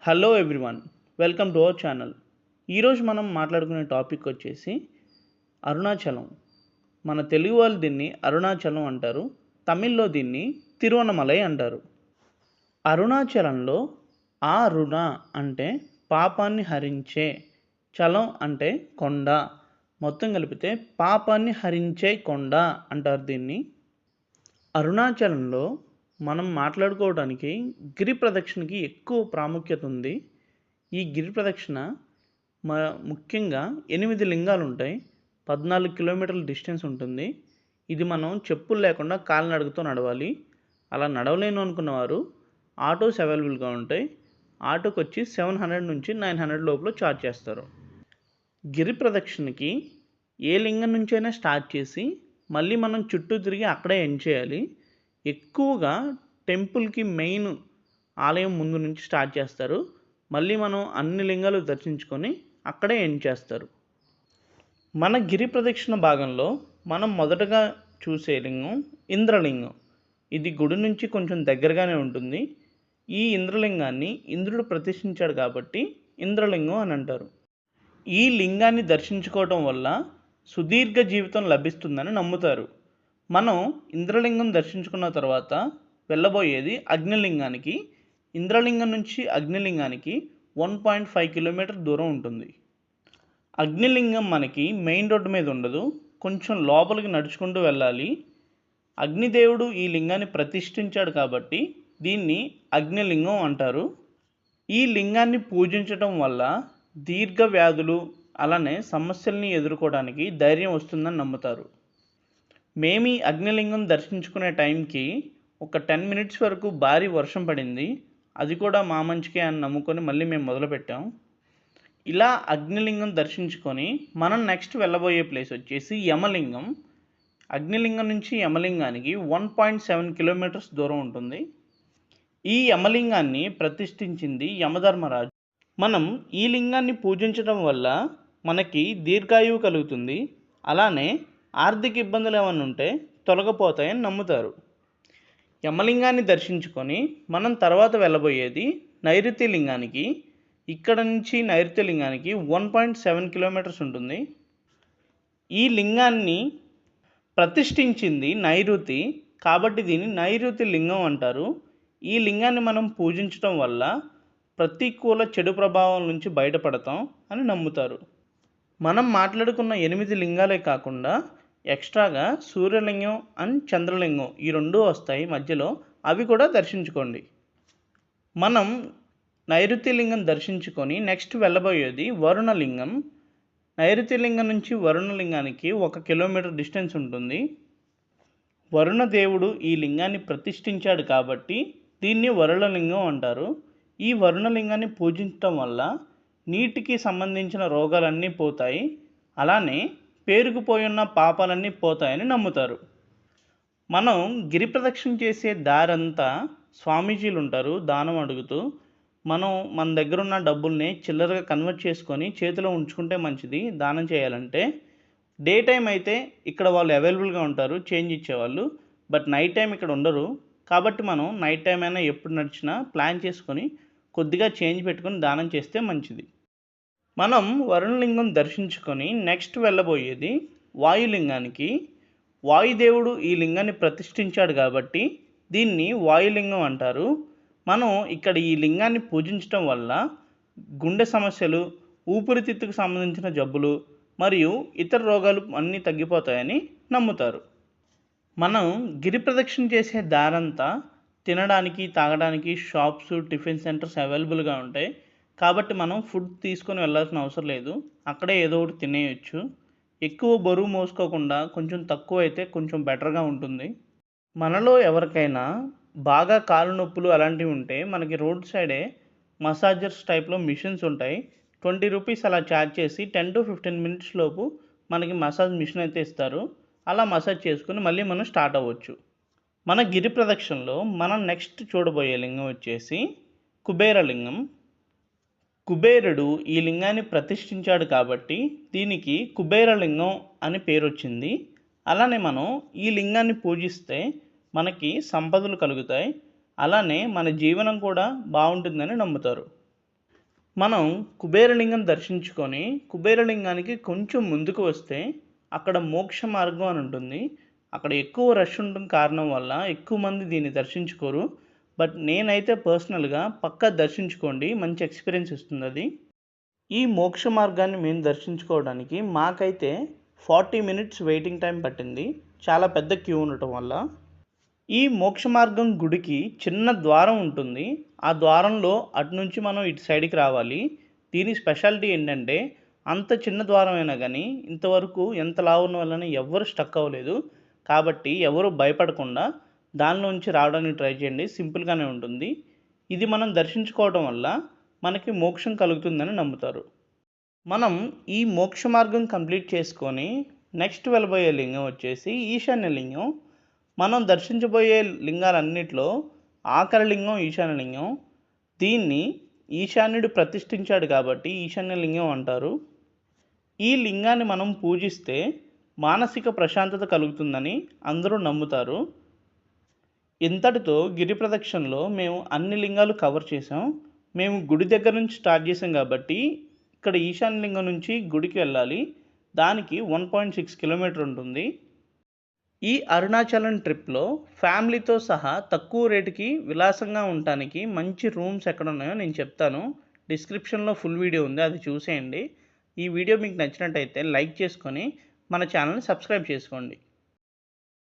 Hello everyone, welcome to our channel. ఈరోజు మనం మాట్లాడుకునే టాపిక్ వచ్చేసి అరుణాచలం. మన తెలుగు వాళ్ళు దీన్ని అరుణాచలం అంటారు, తమిళ్లో దీన్ని తిరువన్నమలై అంటారు. అరుణాచలంలో ఆ రుణ అంటే పాపాన్ని హరించే, చలం అంటే కొండ, మొత్తం కలిపితే పాపాన్ని హరించే కొండ అంటారు దీన్ని. అరుణాచలంలో మనం మాట్లాడుకోవడానికి గిరి ప్రదక్షిణకి ఎక్కువ ప్రాముఖ్యత ఉంది. ఈ గిరి ప్రదక్షిణ ముఖ్యంగా 8 లింగాలు ఉంటాయి, 14 కిలోమీటర్ల డిస్టెన్స్ ఉంటుంది. ఇది మనం చెప్పులు లేకుండా కాలినడకతో నడవాలి. అలా నడవలేను అనుకున్నవారు ఆటోస్ అవైలబుల్గా ఉంటాయి. ఆటోకి వచ్చి 700 నుంచి 900 లోపల ఛార్జ్ చేస్తారు. గిరి ప్రదక్షిణకి ఏ లింగం నుంచైనా స్టార్ట్ చేసి మళ్ళీ మనం చుట్టూ తిరిగి అక్కడే ఎండ్ చేయాలి. ఎక్కువగా టెంపుల్కి మెయిన్ ఆలయం ముందు నుంచి స్టార్ట్ చేస్తారు. మళ్ళీ మనం అన్ని లింగాలు దర్శించుకొని అక్కడే ఎండ్ చేస్తారు. మన గిరి ప్రదక్షిణ భాగంలో మనం మొదటగా చూసే లింగం ఇంద్రలింగం. ఇది గుడి నుంచి కొంచెం దగ్గరగానే ఉంటుంది. ఈ ఇంద్రలింగాన్ని ఇంద్రుడు ప్రతిష్ఠించాడు కాబట్టి ఇంద్రలింగం అని అంటారు. ఈ లింగాన్ని దర్శించుకోవటం వల్ల సుదీర్ఘ జీవితం లభిస్తుందని నమ్ముతారు. మనం ఇంద్రలింగం దర్శించుకున్న తర్వాత వెళ్ళబోయేది అగ్నిలింగానికి. ఇంద్రలింగం నుంచి అగ్నిలింగానికి 1.5 కిలోమీటర్ దూరం ఉంటుంది. అగ్నిలింగం మనకి మెయిన్ రోడ్డు మీద ఉండదు, కొంచెం లోపలికి నడుచుకుంటూ వెళ్ళాలి. అగ్నిదేవుడు ఈ లింగాన్ని ప్రతిష్ఠించాడు కాబట్టి దీన్ని అగ్నిలింగం అంటారు. ఈ లింగాన్ని పూజించటం వల్ల దీర్ఘ వ్యాధులు అలానే సమస్యల్ని ఎదుర్కోవడానికి ధైర్యం వస్తుందని నమ్ముతారు. మేము ఈ అగ్నిలింగం దర్శించుకునే టైంకి ఒక 10 మినిట్స్ వరకు భారీ వర్షం పడింది. అది కూడా మా మంచికే అని నమ్ముకొని మళ్ళీ మేము మొదలుపెట్టాం. ఇలా అగ్నిలింగం దర్శించుకొని మనం నెక్స్ట్ వెళ్ళబోయే ప్లేస్ వచ్చేసి యమలింగం. అగ్నిలింగం నుంచి యమలింగానికి 1.7 కిలోమీటర్స్ దూరం ఉంటుంది. ఈ యమలింగాన్ని ప్రతిష్ఠించింది యమధర్మరాజు. మనం ఈ లింగాన్ని పూజించడం వల్ల మనకి దీర్ఘాయువు కలుగుతుంది, అలానే ఆర్థిక ఇబ్బందులు ఏమైనా ఉంటే తొలగిపోతాయని నమ్ముతారు. యమలింగాన్ని దర్శించుకొని మనం తర్వాత వెళ్ళబోయేది నైరుతి లింగానికి. ఇక్కడ నుంచి నైరుతి లింగానికి 1.7 కిలోమీటర్స్ ఉంటుంది. ఈ లింగాన్ని ప్రతిష్ఠించింది నైరుతి కాబట్టి దీన్ని నైరుతి లింగం అంటారు. ఈ లింగాన్ని మనం పూజించడం వల్ల ప్రతికూల చెడు ప్రభావం నుంచి బయటపడతాం అని నమ్ముతారు. మనం మాట్లాడుకున్న 8 లింగాలే కాకుండా ఎక్స్ట్రాగా సూర్యలింగం అండ్ చంద్రలింగం ఈ 2 వస్తాయి మధ్యలో, అవి కూడా దర్శించుకోండి. మనం నైరుతి లింగం దర్శించుకొని నెక్స్ట్ వెళ్ళబోయేది వరుణలింగం. నైరుతి లింగం నుంచి వరుణలింగానికి 1 కిలోమీటర్ డిస్టెన్స్ ఉంటుంది. వరుణదేవుడు ఈ లింగాన్ని ప్రతిష్ఠించాడు కాబట్టి దీన్ని వరుణలింగం అంటారు. ఈ వరుణలింగాన్ని పూజించడం వల్ల నీటికి సంబంధించిన రోగాలన్నీ పోతాయి, అలానే పేరుకుపోయి ఉన్న పాపాలన్నీ పోతాయని నమ్ముతారు. మనం గిరి ప్రదక్షిణ చేసే దారంతా స్వామీజీలు ఉంటారు దానం అడుగుతూ. మనం మన దగ్గర ఉన్న డబ్బుల్ని చిల్లరగా కన్వర్ట్ చేసుకొని చేతిలో ఉంచుకుంటే మంచిది దానం చేయాలంటే. డే టైం అయితే ఇక్కడ వాళ్ళు అవైలబుల్గా ఉంటారు చేంజ్ ఇచ్చేవాళ్ళు, బట్ నైట్ టైం ఇక్కడ ఉండరు. కాబట్టి మనం నైట్ టైం అయినా ఎప్పుడు నడిచినా ప్లాన్ చేసుకొని కొద్దిగా చేంజ్ పెట్టుకొని దానం చేస్తే మంచిది. మనం వరుణలింగం దర్శించుకొని నెక్స్ట్ వెళ్ళబోయేది వాయులింగానికి. వాయుదేవుడు ఈ లింగాన్ని ప్రతిష్ఠించాడు కాబట్టి దీన్ని వాయులింగం అంటారు. మనం ఇక్కడ ఈ లింగాన్ని పూజించడం వల్ల గుండె సమస్యలు, ఊపిరితిత్తుకు సంబంధించిన జబ్బులు మరియు ఇతర రోగాలు అన్నీ తగ్గిపోతాయని నమ్ముతారు. మనం గిరి ప్రదక్షిణ చేసే దారంతా తినడానికి తాగడానికి షాప్స్, టిఫిన్ సెంటర్స్ అవైలబుల్గా ఉంటాయి కాబట్టి మనం ఫుడ్ తీసుకొని వెళ్ళాల్సిన అవసరం లేదు, అక్కడే ఏదో ఒకటి తినేయచ్చు. ఎక్కువ బరువు మోసుకోకుండా కొంచెం తక్కువ అయితే కొంచెం బెటర్గా ఉంటుంది. మనలో ఎవరికైనా బాగా కాలు నొప్పులు అలాంటివి ఉంటే మనకి రోడ్ సైడే మసాజర్స్ టైప్లో మిషన్స్ ఉంటాయి. 20 రూపీస్ అలా ఛార్జ్ చేసి 10 to 15 మినిట్స్ లోపు మనకి మసాజ్ మిషన్ అయితే ఇస్తారు. అలా మసాజ్ చేసుకుని మళ్ళీ మనం స్టార్ట్ అవ్వచ్చు. మన గిరి ప్రదక్షిణలో మనం నెక్స్ట్ చూడబోయే లింగం వచ్చేసి కుబేరలింగం. కుబేరుడు ఈ లింగాన్ని ప్రతిష్ఠించాడు కాబట్టి దీనికి కుబేరలింగం అని పేరు వచ్చింది. అలానే మనం ఈ లింగాన్ని పూజిస్తే మనకి సంపదలు కలుగుతాయి, అలానే మన జీవనం కూడా బాగుంటుందని నమ్ముతారు. మనం కుబేరలింగం దర్శించుకొని కుబేరలింగానికి కొంచెం ముందుకు వస్తే అక్కడ మోక్ష మార్గం అని ఉంటుంది. అక్కడ ఎక్కువ రష్ ఉండడం కారణం వల్ల ఎక్కువ మంది దీన్ని దర్శించుకోరు. బట్ నేనైతే పర్సనల్గా పక్కా దర్శించుకోండి, మంచి ఎక్స్పీరియన్స్ ఇస్తుంది అది. ఈ మోక్ష మార్గాన్ని మేము దర్శించుకోవడానికి మాకైతే 40 మినిట్స్ వెయిటింగ్ టైం పట్టింది, చాలా పెద్ద క్యూ ఉండటం వల్ల. ఈ మోక్ష మార్గం గుడికి చిన్న ద్వారం ఉంటుంది. ఆ ద్వారంలో అటు నుంచి మనం ఇటు సైడ్కి రావాలి. దీని స్పెషాలిటీ ఏంటంటే అంత చిన్న ద్వారం అయినా కానీ ఇంతవరకు ఎంత లావు ఉన్న వాళ్ళని ఎవ్వరు స్టక్ అవ్వలేదు. కాబట్టి ఎవరు భయపడకుండా దానిలోంచి రావడానికి ట్రై చేయండి, సింపుల్గానే ఉంటుంది. ఇది మనం దర్శించుకోవడం వల్ల మనకి మోక్షం కలుగుతుందని నమ్ముతారు. మనం ఈ మోక్ష మార్గం కంప్లీట్ చేసుకొని నెక్స్ట్ వెళ్ళబోయే లింగం వచ్చేసి ఈశాన్య లింగం. మనం దర్శించబోయే లింగాలన్నిటిలో ఆఖరి లింగం ఈశాన్య లింగం. దీన్ని ఈశాన్యుడు ప్రతిష్ఠించాడు కాబట్టి ఈశాన్య లింగం అంటారు. ఈ లింగాన్ని మనం పూజిస్తే మానసిక ప్రశాంతత కలుగుతుందని అందరూ నమ్ముతారు. ఇంతటితో గిరి ప్రదక్షిణలో మేము అన్ని లింగాలు కవర్ చేసాం. మేము గుడి దగ్గర నుంచి స్టార్ట్ చేసాం కాబట్టి ఇక్కడ ఈశాన్య లింగం నుంచి గుడికి వెళ్ళాలి. దానికి 1.6 కిలోమీటర్ ఉంటుంది. ఈ అరుణాచలం ట్రిప్లో ఫ్యామిలీతో సహా తక్కువ రేటుకి విలాసంగా ఉండటానికి మంచి రూమ్స్ ఎక్కడ ఉన్నాయో నేను చెప్తాను. డిస్క్రిప్షన్లో ఫుల్ వీడియో ఉంది, అది చూసేయండి. ఈ వీడియో మీకు నచ్చినట్టయితే లైక్ చేసుకొని మన ఛానల్ని సబ్స్క్రైబ్ చేసుకోండి.